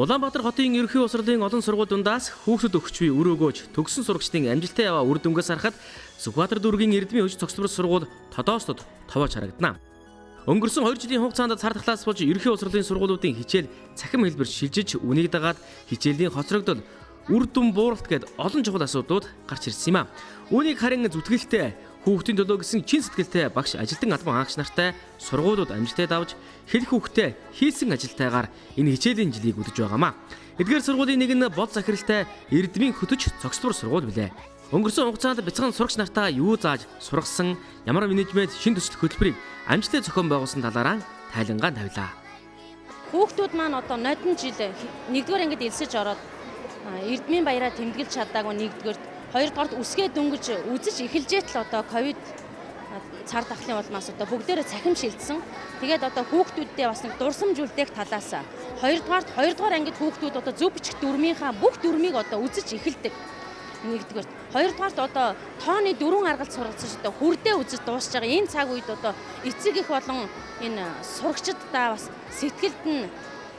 Улаанбаатар хотын ерөнхий боловсролын олон сургуулиудаас хүүхдүүд өгч буй үр өгөөж төгссөн сурагчдын амжилттай яваа үр дүнгээс харахад Сүхбаатар дүүргийн Эрдмийн өч цогцлбор сургууль тодоостод товоож харагдана. Өнгөрсөн 2 жилийн хугацаанд цар тахлаас болж ерөнхий боловсролын сургуулиудын хичээл цахим хэлбэр шилжиж үнийг дагаад хичээлийн хоцрогдол үр дүн бууралт гэд олон чухал асуудлууд гарч ирсэн юм а. Үүнийг харин зүтгэлтэй хүүхдийн төлөө гэсэн чин сэтгэлтэй багш ажилтан албан хаагч нартай сургуулиуд амжилттай давж хэлэх хүүхдээ хийсэн ажилтайгаар энэ хичээлийн жилийг үдэж байгаамаа. Эдгээр сургуулийн нэг нь бол захиралтай Эрдмийн хөтөч цогцлбор сургууль билээ. Өнгөрсөн хугацаанд бяцхан сурагч нартаа юу зааж сургасан, ямар менежмент шин төсөл хөтөлбөрийг амжилттай зохион байгуулсан талаараа тайлангаа тавилаа. Хүүхдүүд маань одоо нодон жил 1-р ангид элсэж ороод Эрдмийн баяраа тэмдэглэж чадаагүй 1-р, 2-р үсгээ дөнгөж үзэж эхэлжээт л одоо ковид цар тахлын улмаас одоо бүгдээрээ цахим шилжсэн. Тэгээд одоо хүүхдүүддээ бас нэг дурсамж үлдээх талаас 2-р ангид хүүхдүүд одоо зөв бичих дүрмийнхаа бүх дүрмийг одоо үзэж эхэлдэг. 1-р, 2-р одоо тооны дөрвөн аргалт сургацсан одоо хүрдээ үзэж дуусж байгаа энэ цаг үед одоо эцэг их болон энэ сурагчдаа бас сэтгэлд нь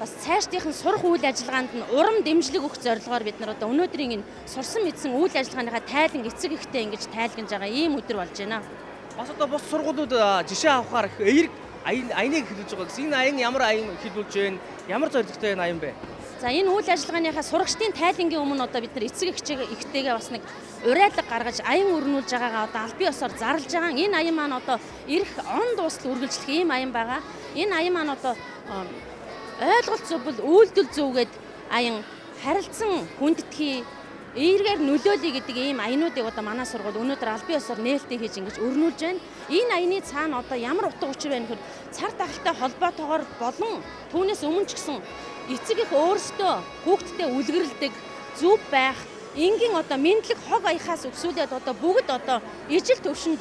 бас цаашдынх нь сурах үйл ажиллагаанд нь урам дэмжлэг өгөх зорилгоор бид нар одоо өнөөдрийн энэ сурсан мэдсэн үйл ажиллагааныхаа тайлан эцэг ихтэй ингэж тайлгнаж байгаа ийм өдөр болж байна. Бас одоо бус сургуулиуд жишээ авахаар эерэг аяныг хэлүүлж байгаа гэсэн. Энэ аян ямар аян хэлүүлж байна? Ямар зорилготой энэ аян бэ? За энэ үйл ажиллагааныхаа сурагчдын тайлангийн өмнө одоо бид нар эцэг ихтэйгээ бас нэг урайлаг гаргаж аян өрнүүлж байгаагаа одоо аль бие осоор зарлж байгаа. Энэ аян маань одоо ирэх он дуустал үргэлжлэх ийм аян байгаа. Энэ аян маань одоо ойлголт зөвл үйлдэл зөвгээд аян харилцан хүндэтгэе эергээр нөлөөлөе гэдэг ийм аянуудыг одоо манай сургууль өнөөдөр аль бие осоор нээлттэй хийж ингэж өрнүүлж байна. Энэ аяны цаана одоо ямар утга учир байна гэхээр цар тахалтай холбоотойгоор болон түүнээс өмнө ч гэсэн эцэг их өөрсдөө хүүхдтэй үлгэрлдэг зүв байх энгийн одоо мэдлэг хог аяхаас өсвөлээд одоо бүгд одоо ижил төвшөнд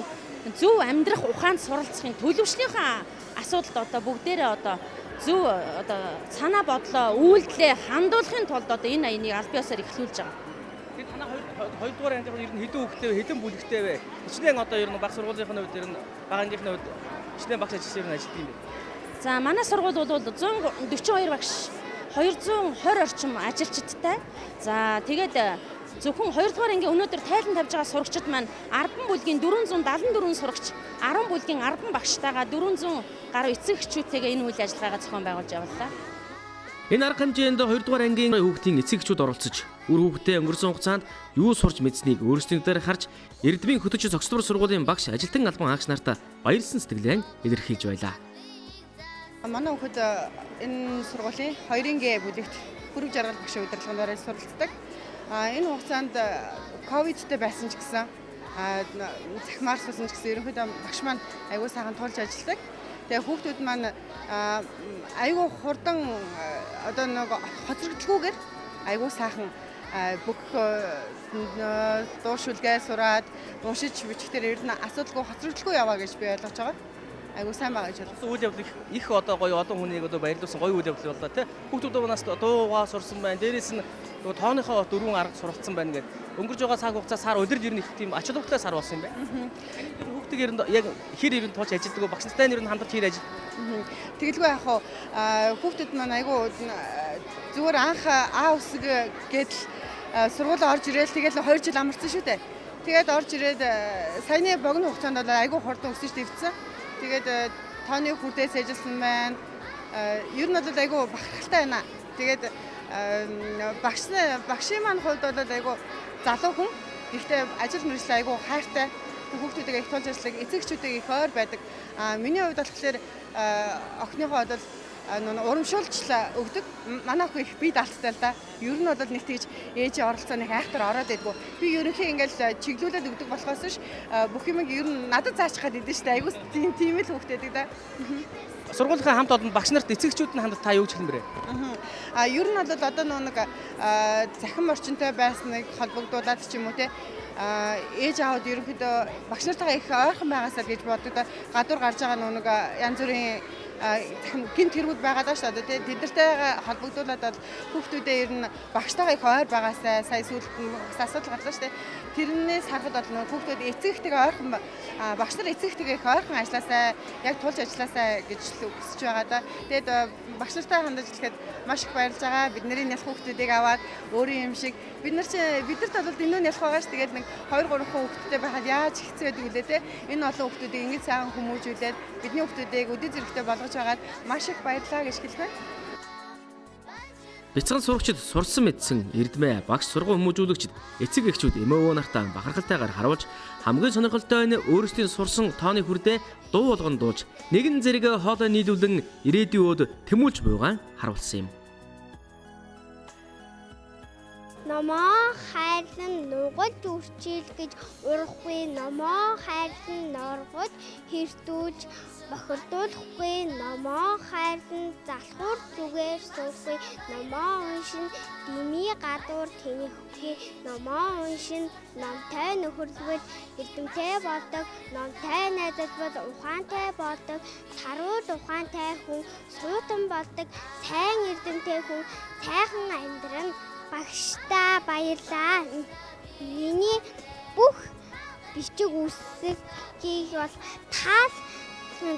зөв амьдрах ухаанд суралцахын төлөвшлийнхаа асуудалд одоо бүгдээрээ одоо зөв одоо санаа бодлоо үйлдэлээ хандуулахын тулд одоо энэ аяныг аль биесээр эхлүүлж байгаа. Тэгээд танаа 2-р ангийнх нь ер нь хэдэн хүүхдтэй вэ? Хэдэн бүлэгтэй вэ? Хичнээн одоо ер нь баг сургуулийн хувьд ер нь баг ангийнхны хувьд хичнээн багш ажиллаж ажилтдаг юм бэ? За манай сургууль бол 142 багш 220 орчим ажилчдтай. За тэгээд зөвхөн 2-р ангийн өнөөдөр тайлан тавьж байгаа сурагчид маань 10 бүлгийн 474 сурагч 10 бүлгийн 10 багштайгаа 400 гаруй эцэг эхчүүдтэйгээ энэ үйл ажиллагаагаа зохион байгуулж явууллаа. Энэ арга хэмжээнд 2-р ангийн хүүхдийн эцэг эхчүүд оролцож үр хүүхдээ өнгөрсөн хугацаанд юу сурч мэдсэнийг өөрсдийн дээр харж Эрдмийн хөтөч цогцлбор сургуулийн багш ажилтан албан хаагч нартай баярлсан сэтгэлээ илэрхийлж байлаа. Манай хүүхэд энэ сургуулийн 2-гийн бүлэгт хүрэг жаргал багшийн удирдлагаараа суралцдаг. Энэ хугацаанд ковидтэй байсан ч гэсэн захимаар суулсан ч гэсэн ерөнхийдөө багш маань аягүй сайхан тулж ажилладаг. Тэгээ хүүхдүүд маань аягүй хурдан одоо нэг хоцрогдолгүйгээр аягүй сайхан бүх дуушулгээ сураад уншиж бичихээр ер нь асуудалгүй хоцрогдолгүй яваа гэж би ойлгож байгаа. Айгуу сайн байгаа гэж байна. Үйл явдал их одоо гоё олон хүнийг одоо баярлуулсан гоё үйл явдал боллоо тий. Хүүхдүүд манаас дуугаа сурсан байна. Дээрээс нь тооныхоо дөрвөн арга суралцсан байна гэдэг. Өнгөрж байгаа цаг хугацаа сар өдөр ер нь их тийм ач холбогдолтой сар болсон юм байна. Хүүхдийг ер нь яг хэр ер нь тууч ажилдаг багш нартай ер нь хандаж хэр ажил. Тэгэлгүй яг хүүхдүүд маань айгуу зүгээр анх А үсэг гэдэл сургууль орж ирээл тэгэл 2 жил амарсан шүү дээ. Тэгээд орж ирээд саяны богино хугацаанд бол айгуу хурдан өсөж дэвцсэн. Тэгээд тооны хүрдээс ажилласан байна. Ер нь бол айгүй бахархалтай байна. Тэгээд багшийн маань хувьд бол айгүй залуу хүн. Гэхдээ ажил мэргэжил айгүй хайртай. Хүүхдүүдээ их тулж ажилладаг, эцэг эхчүүдээ их ойр байдаг. Миний хувьд болохоор охиныхоо бол урамшуулж өгдөг. Манай охин их бие даалттай л да. Ер нь бол нэг тийж ээжийн оролцооны айхтар ороод байдгүй. Би ерөнхий ингээл чиглүүлээд өгдөг болохоос ш бүх юм ер нь надад зааж хаад идэв штэ. Айгуус тийм л хөвгтэйдэг да. Сургуулийн хамт олон багш нарт эцэгчүүд нь хандаж та юу гэж хэлмээрээ? Ер нь бол одоо нэг захим орчинтой байсныг холбогдуулаад ч юм уу те ээж аауд ерөнхийдөө багш нартайгаа их ойрхон байгаасаа гэж боддог да. Гадуур гарч байгаа нэг янз бүрийн гинт хэрүүд байгаа даа шүү дээ. Тэднэртэй холбогдуулаад бол хүүхдүүдээ ер нь багштайгаа их ойр байгаасаа сая сүүлд бас асуудал гарлаа шүү дээ. Тэрнээс харахад бол хүүхдүүд эцэг ихтэйгээ ойрхон багш нар эцэг ихтэйгээ их ойрхон ажилласаа яг тулж ажилласаа гэж хүсэж байгаа да. Тэгээд багш нартай хандаж хэлэхэд маш их баярлж байгаа. Бид нарын ялах хүүхдүүдийг аваад өөрийн юм шиг биднэрт бол энэ ялах байгаа ш. Тэгээд нэг 2 3 хүүхдтэй байхад яаж хэцүү байдаг үлээ те. Энэ олон хүүхдүүдийг ингэж сайхан хүмүүжүүлээд бидний хүүхдүүдийг өдөө зэрэгтэй болгож байгаад маш их баярлалаа гэж хэлмээр. Бяцхан сурагчид сурсан мэдсэн эрдмээ багш сургууль хүмүүжүүлэгчид эцэг эхчүүд эмээ өвөө нартаа бахархалтайгаар харуулж хамгийн сонирхолтой нь өөрсдийн сурсан тооны хүрдээ дуу болгон дууж нэгэн зэрэг хоолой нийлүүлэн ирээдүйн өд тэмүүлж буйгаан харуулсан юм. Номоо хайрлан нугаж үрчил гэж урахгүй номоо хайрлан норгож хэртүүлж бохирдуулахгүй номоо хайрлан залхуур зүгээр суухгүй номоо уншин дими гадуур тэнийхгүй номоо уншин номтой нөхөрлөвөл эрдэмтэй болдог номтой найзад бол ухаантай болдог сарууд ухаантай хүн суутан болдог сайн эрдэмтэй хүн сайхан амьдран багштай баярлаа. Миний бүх бичиг үсгийг бол таас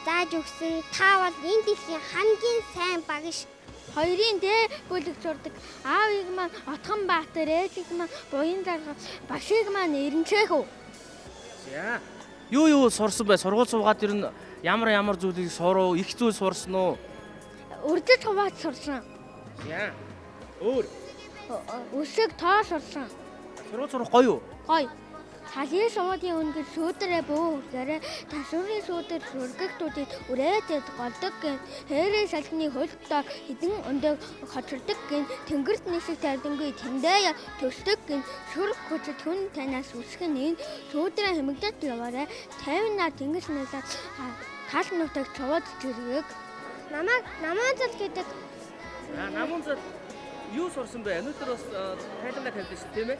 зааж өгсөн. Та бол энэ дэлхийн хамгийн сайн багш. Хоёрын дээр бүлэг зурдаг. Аавыг маань Отгонбаатар, ээжийг маань Буяндарга, багшийг маань Эренчээх үү. За. Юу сурсан бай? Сургууль суугаад ер нь ямар зүйлийг сурав? Их зүйл сурсан уу? Үрдэж хувааж сурсан. За. Өөр Үсэг тоо сурсан. сургууль сурах гоё юу? Гоё. Салын суудын өнгөд сүүдэрээ бөө үргээрээ ташуурын сүүдэр сүргэгтүүдийг үрээдэд голдог гэн хэрэг салхины хөлтөөр хідэн өндөг хочирдог гэн тэнгэрт нисэх тайлангүй тэндээ төсдөг гэн сүрг хүчит хүн танаас үсгэн энэ сүүдрээ хэмэгдэж яваарэ 50-наар тэнгис нэлээд тал нутаг цовод зэрэг намаанзал гэдэг. Намаанзал юу сурсан бэ? Өнөөдөр бас тайлбар тавьдаг шүү тийм ээ?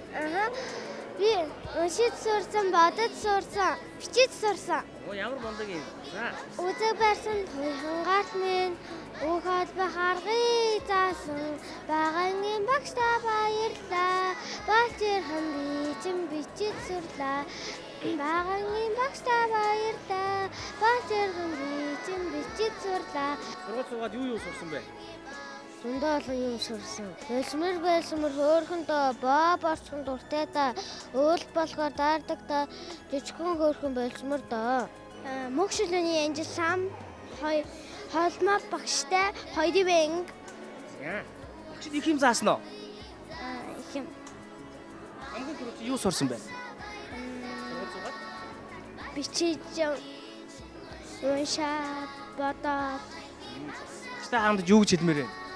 Би уншиж сурсан, бодож сурсан, бичиж сурсан. Ямар мундаг юм. За. Үзэг барьсан хангаат минь уухад бахаргыг заасан. Багангийн багштай баярлаа. Бачир хам бичэн бичиж сурлаа. Багангийн багштай баярлаа. Бачир хам бичэн бичиж сурлаа. Сургууль суугаад юу сурсан бэ? Дундаа олон юм сурсан. Байлсмар хөөрхөндөө боо борцхон дуртай да. Өөл болохоор даардаг да. Жижигхэн хөөрхөн байлсмар да. Мөгшөлөний анжил сам холмоо багштай хоёрын бэнг. За. Багшд их юм заасан уу? Их юм. Хамгийн түрүү юу сурсан бэ? Сургууль суугаад Бичиж уншаад бодоод багштай хандаж юу гэж хэлмээр вэ?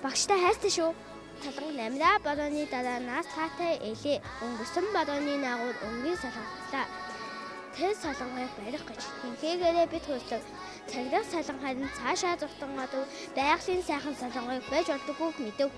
багштай хайртай шүү. Таланг 8-аа бодооны дараа нас таатай элэ. Өнгөрсөн бодооны наагур өнгийн салгангалаа. Тэс салангыг барих гэж хинхээгээрээ бид хөслөв. Цаглах салан харин цаашаа зуртан гадуур байгалийн сайхан салангыг байж болдоггүйг мэдэв.